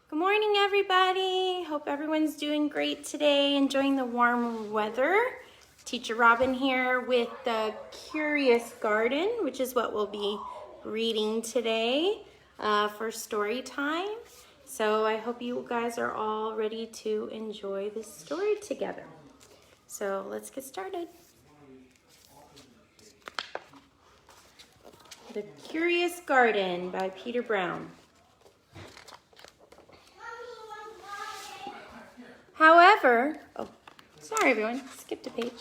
Good morning, everybody. Hope everyone's doing great today, enjoying the warm weather. Teacher Robin here with the Curious Garden, which is what we'll be reading today for story time. So I hope you guys are all ready to enjoy this story together. So let's get started. The Curious Garden by Peter Brown. However, sorry everyone, skipped a page.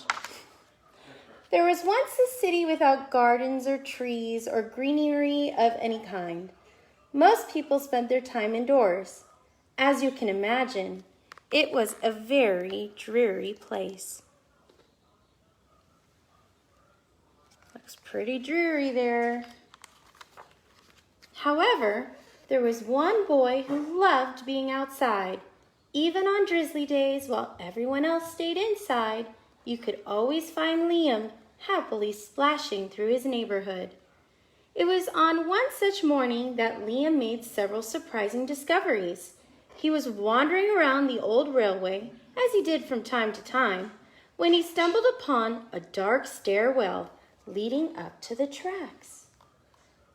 There was once a city without gardens or trees or greenery of any kind. Most people spent their time indoors. As you can imagine, it was a very dreary place. Looks pretty dreary there. However, there was one boy who loved being outside. Even on drizzly days, while everyone else stayed inside, you could always find Liam happily splashing through his neighborhood. It was on one such morning that Liam made several surprising discoveries. He was wandering around the old railway, as he did from time to time, when he stumbled upon a dark stairwell leading up to the tracks.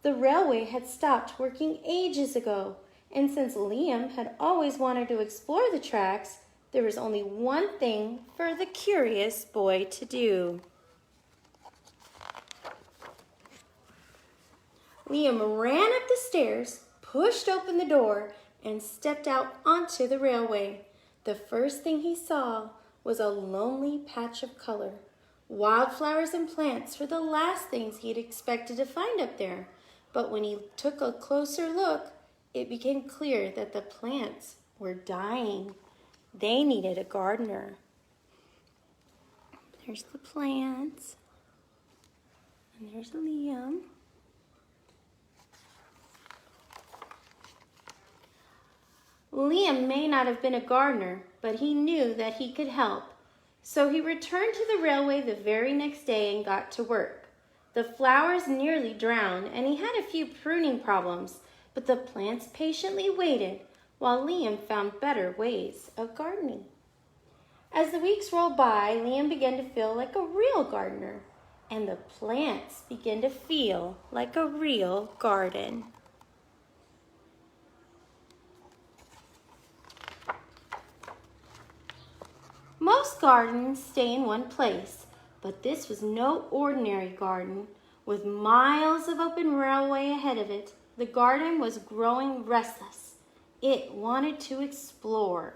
The railway had stopped working ages ago, and since Liam had always wanted to explore the tracks, there was only one thing for the curious boy to do. Liam ran up the stairs, pushed open the door, and stepped out onto the railway. The first thing he saw was a lonely patch of color. Wildflowers and plants were the last things he had expected to find up there, but when he took a closer look, it became clear that the plants were dying. They needed a gardener. There's the plants. And there's Liam. Liam may not have been a gardener, but he knew that he could help. So he returned to the railway the very next day and got to work. The flowers nearly drowned, and he had a few pruning problems, but the plants patiently waited while Liam found better ways of gardening. As the weeks rolled by, Liam began to feel like a real gardener, and the plants began to feel like a real garden. Most gardens stay in one place, but this was no ordinary garden. With miles of open railway ahead of it, the garden was growing restless. It wanted to explore.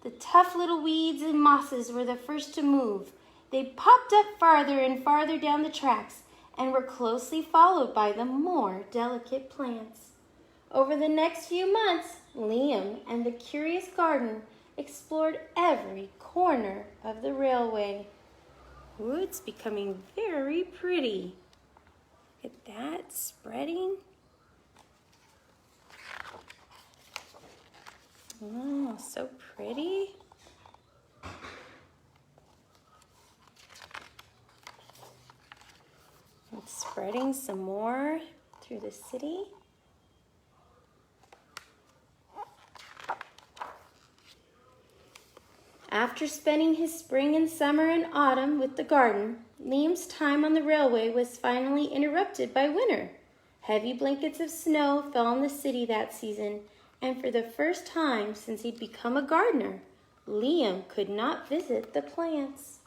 The tough little weeds and mosses were the first to move. They popped up farther and farther down the tracks and were closely followed by the more delicate plants. Over the next few months, Liam and the Curious Garden explored every corner of the railway. Ooh, it's becoming very pretty. Look at that spreading. Oh, so pretty. It's spreading some more through the city. After spending his spring and summer and autumn with the garden, Liam's time on the railway was finally interrupted by winter. Heavy blankets of snow fell on the city that season, and for the first time since he'd become a gardener, Liam could not visit the plants.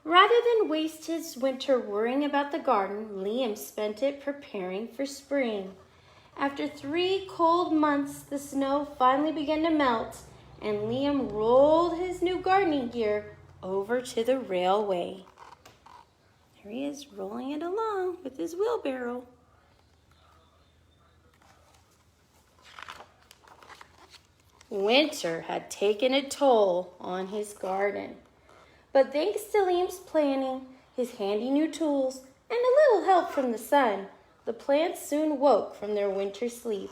Rather than waste his winter worrying about the garden, Liam spent it preparing for spring. After 3 cold months, the snow finally began to melt, and Liam rolled his new gardening gear over to the railway. There he is, rolling it along with his wheelbarrow. Winter had taken a toll on his garden. But thanks to Liam's planning, his handy new tools, and a little help from the sun, the plants soon woke from their winter sleep.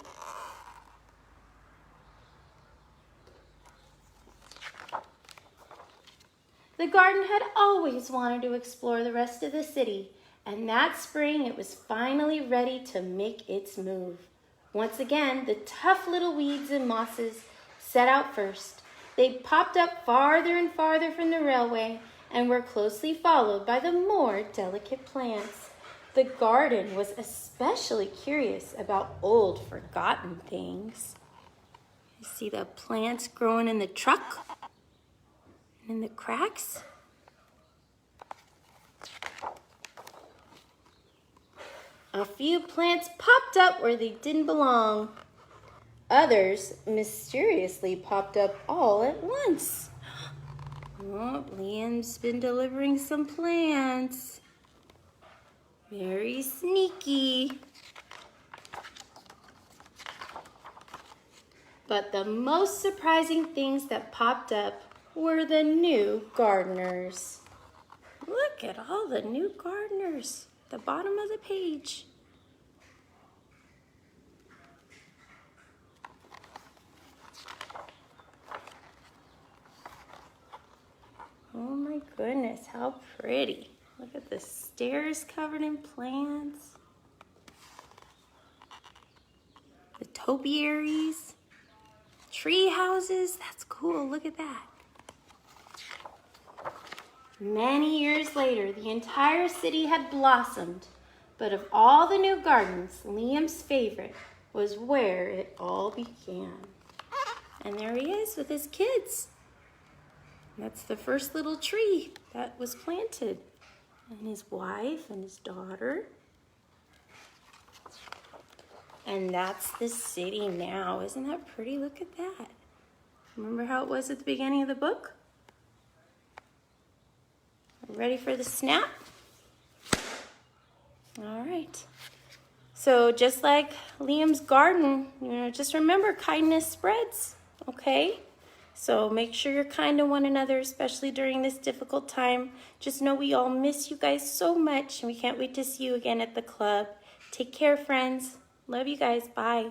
The garden had always wanted to explore the rest of the city, and that spring it was finally ready to make its move. Once again, the tough little weeds and mosses set out first. They popped up farther and farther from the railway and were closely followed by the more delicate plants. The garden was especially curious about old, forgotten things. You see the plants growing in the truck and in the cracks? A few plants popped up where they didn't belong. Others mysteriously popped up all at once. Oh, Liam's been delivering some plants. Very sneaky. But the most surprising things that popped up were the new gardeners. Look at all the new gardeners at the bottom of the page. Oh my goodness, how pretty. Look at the stairs covered in plants. The topiaries. Tree houses, that's cool, look at that. Many years later, the entire city had blossomed, but of all the new gardens, Liam's favorite was where it all began. And there he is with his kids. That's the first little tree that was planted. And his wife and his daughter. And that's the city now. Isn't that pretty? Look at that. Remember how it was at the beginning of the book? Ready for the snap? All right. So just like Liam's garden, just remember kindness spreads, okay? So make sure you're kind to one another, especially during this difficult time. Just know we all miss you guys so much, and we can't wait to see you again at the club. Take care, friends. Love you guys. Bye.